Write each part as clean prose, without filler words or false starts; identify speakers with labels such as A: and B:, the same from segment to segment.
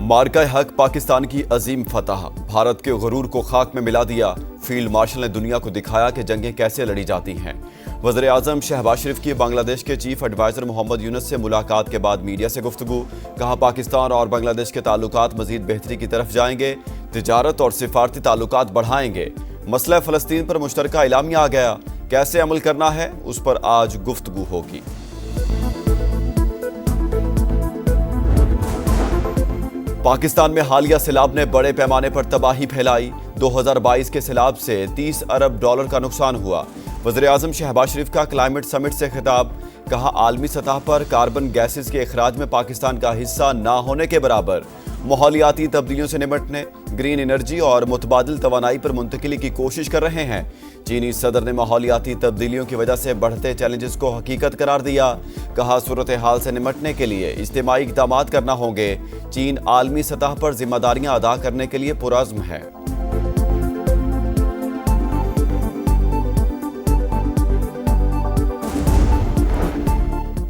A: مارکہ حق پاکستان کی عظیم فتح، بھارت کے غرور کو خاک میں ملا دیا۔ فیلڈ مارشل نے دنیا کو دکھایا کہ جنگیں کیسے لڑی جاتی ہیں۔ وزیر اعظم شہباز شریف کی بنگلہ دیش کے چیف ایڈوائزر محمد یونس سے ملاقات کے بعد میڈیا سے گفتگو، کہا پاکستان اور بنگلہ دیش کے تعلقات مزید بہتری کی طرف جائیں گے، تجارت اور سفارتی تعلقات بڑھائیں گے۔ مسئلہ فلسطین پر مشترکہ اعلامیہ آ گیا، کیسے عمل کرنا ہے اس پر آج گفتگو ہوگی۔ پاکستان میں حالیہ سیلاب نے بڑے پیمانے پر تباہی پھیلائی۔ 2022 کے سیلاب سے $30 ارب کا نقصان ہوا۔ وزیر اعظم شہباز شریف کا کلائمیٹ سمٹ سے خطاب، کہا عالمی سطح پر کاربن گیسز کے اخراج میں پاکستان کا حصہ نہ ہونے کے برابر۔ ماحولیاتی تبدیلیوں سے نمٹنے، گرین انرجی اور متبادل توانائی پر منتقلی کی کوشش کر رہے ہیں۔ چینی صدر نے ماحولیاتی تبدیلیوں کی وجہ سے بڑھتے چیلنجز کو حقیقت قرار دیا، کہا صورتحال سے نمٹنے کے لیے اجتماعی اقدامات کرنا ہوں گے۔ چین عالمی سطح پر ذمہ داریاں ادا کرنے کے لیے پرعزم ہے۔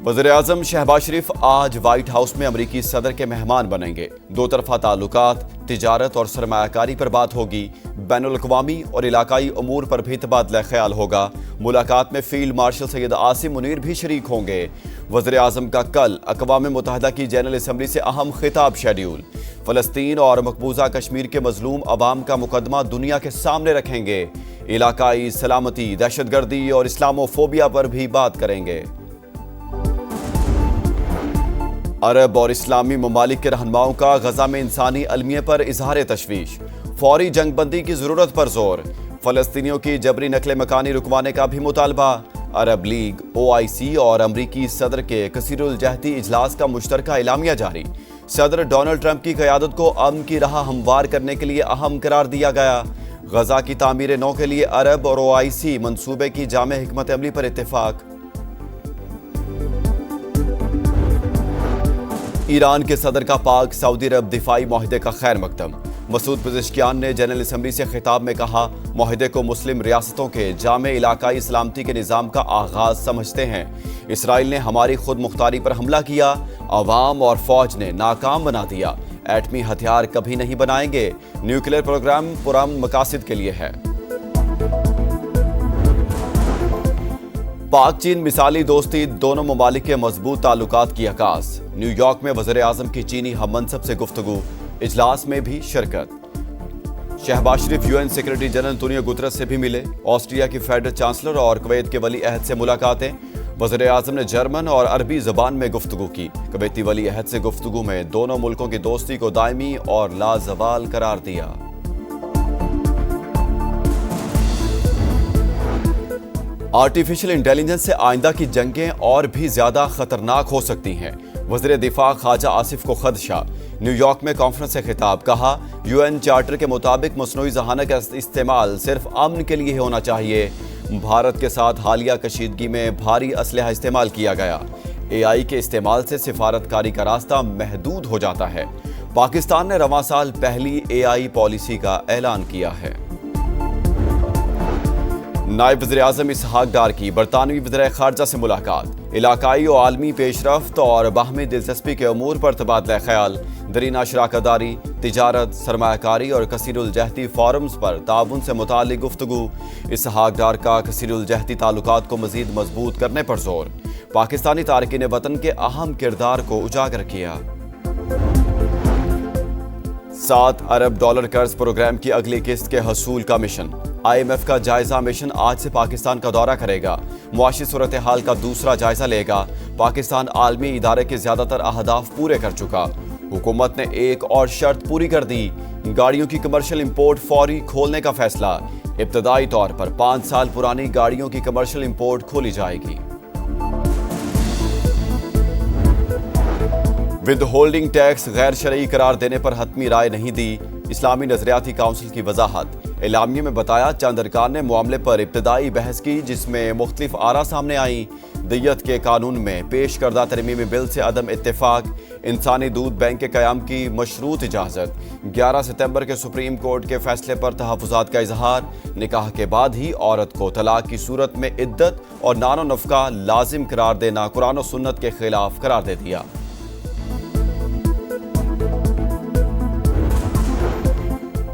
A: وزیر اعظم شہباز شریف آج وائٹ ہاؤس میں امریکی صدر کے مہمان بنیں گے۔ دو طرفہ تعلقات، تجارت اور سرمایہ کاری پر بات ہوگی۔ بین الاقوامی اور علاقائی امور پر بھی تبادلہ خیال ہوگا۔ ملاقات میں فیلڈ مارشل سید عاصم منیر بھی شریک ہوں گے۔ وزیر اعظم کا کل اقوام متحدہ کی جنرل اسمبلی سے اہم خطاب شیڈیول۔ فلسطین اور مقبوضہ کشمیر کے مظلوم عوام کا مقدمہ دنیا کے سامنے رکھیں گے۔ علاقائی سلامتی، دہشت گردی اور اسلامو فوبیا پر بھی بات کریں گے۔ عرب اور اسلامی ممالک کے رہنماؤں کا غزہ میں انسانی المیہ پر اظہار تشویش، فوری جنگ بندی کی ضرورت پر زور۔ فلسطینیوں کی جبری نقل مکانی رکوانے کا بھی مطالبہ۔ عرب لیگ، OIC اور امریکی صدر کے کثیر الجہتی اجلاس کا مشترکہ اعلامیہ جاری۔ صدر ڈونلڈ ٹرمپ کی قیادت کو امن کی راہ ہموار کرنے کے لیے اہم قرار دیا گیا۔ غزہ کی تعمیر نو کے لیے عرب اور OIC منصوبے کی جامع حکمت عملی پر اتفاق۔ ایران کے صدر کا پاک سعودی عرب دفاعی معاہدے کا خیر مقدم۔ مسعود پزشکیان نے جنرل اسمبلی سے خطاب میں کہا معاہدے کو مسلم ریاستوں کے جامع علاقائی سلامتی کے نظام کا آغاز سمجھتے ہیں۔ اسرائیل نے ہماری خود مختاری پر حملہ کیا، عوام اور فوج نے ناکام بنا دیا۔ ایٹمی ہتھیار کبھی نہیں بنائیں گے، نیوکلیئر پروگرام پرامن مقاصد کے لیے ہے۔ پاک چین مثالی دوستی، دونوں ممالک کے مضبوط تعلقات کی عکاس۔ نیو یارک میں وزیر اعظم کی چینی ہم منصب سے گفتگو، اجلاس میں بھی شرکت۔ شہباز شریف UN سیکرٹری جنرل انتونیو گترس سے بھی ملے۔ آسٹریا کی فیڈرل چانسلر اور کویت کے ولی عہد سے ملاقاتیں۔ وزیر اعظم نے جرمن اور عربی زبان میں گفتگو کی۔ کویتی ولی عہد سے گفتگو میں دونوں ملکوں کی دوستی کو دائمی اور لازوال قرار دیا۔ آرٹیفیشل انٹیلیجنس سے آئندہ کی جنگیں اور بھی زیادہ خطرناک ہو سکتی ہیں، وزیر دفاع خواجہ آصف کو خدشہ۔ نیو یارک میں کانفرنس سے خطاب، کہا UN چارٹر کے مطابق مصنوعی ذہانت کا استعمال صرف امن کے لیے ہونا چاہیے۔ بھارت کے ساتھ حالیہ کشیدگی میں بھاری اسلحہ استعمال کیا گیا۔ AI کے استعمال سے سفارتکاری کا راستہ محدود ہو جاتا ہے۔ پاکستان نے رواں سال پہلی AI پالیسی کا اعلان کیا ہے۔ نائب وزیر اعظم اسحاق ڈار کی برطانوی وزیر خارجہ سے ملاقات۔ علاقائی و عالمی پیش رفت اور باہمی دلچسپی کے امور پر تبادلہ خیال۔ درینہ شراکت داری، تجارت، سرمایہ کاری اور کثیر الجہتی فورمز پر تعاون سے متعلق گفتگو۔ اسحاق ڈار کا کثیر الجہتی تعلقات کو مزید مضبوط کرنے پر زور۔ پاکستانی تارکین وطن کے اہم کردار کو اجاگر کیا۔ $7 ارب قرض پروگرام کی اگلی قسط کے حصول کا مشن۔ IMF کا جائزہ مشن آج سے پاکستان کا دورہ کرے گا۔ معاشی صورتحال کا دوسرا جائزہ لے گا۔ پاکستان عالمی ادارے کے زیادہ تر اہداف پورے کر چکا۔ حکومت نے ایک اور شرط پوری کر دی، گاڑیوں کی کمرشل امپورٹ فوری کھولنے کا فیصلہ۔ ابتدائی طور پر 5 سال پرانی گاڑیوں کی کمرشل امپورٹ کھولی جائے گی۔ ود ہولڈنگ ٹیکس غیر شرعی قرار دینے پر حتمی رائے نہیں دی، اسلامی نظریاتی کونسل کی وضاحت۔ اعلامیے میں بتایا چند ارکان نے معاملے پر ابتدائی بحث کی، جس میں مختلف آراء سامنے آئیں۔ دیت کے قانون میں پیش کردہ ترمیمی بل سے عدم اتفاق۔ انسانی دودھ بینک کے قیام کی مشروط اجازت۔ 11 ستمبر کے سپریم کورٹ کے فیصلے پر تحفظات کا اظہار۔ نکاح کے بعد ہی عورت کو طلاق کی صورت میں عدت اور نان و نفقہ لازم قرار دینا قرآن و سنت کے خلاف قرار دے دیا۔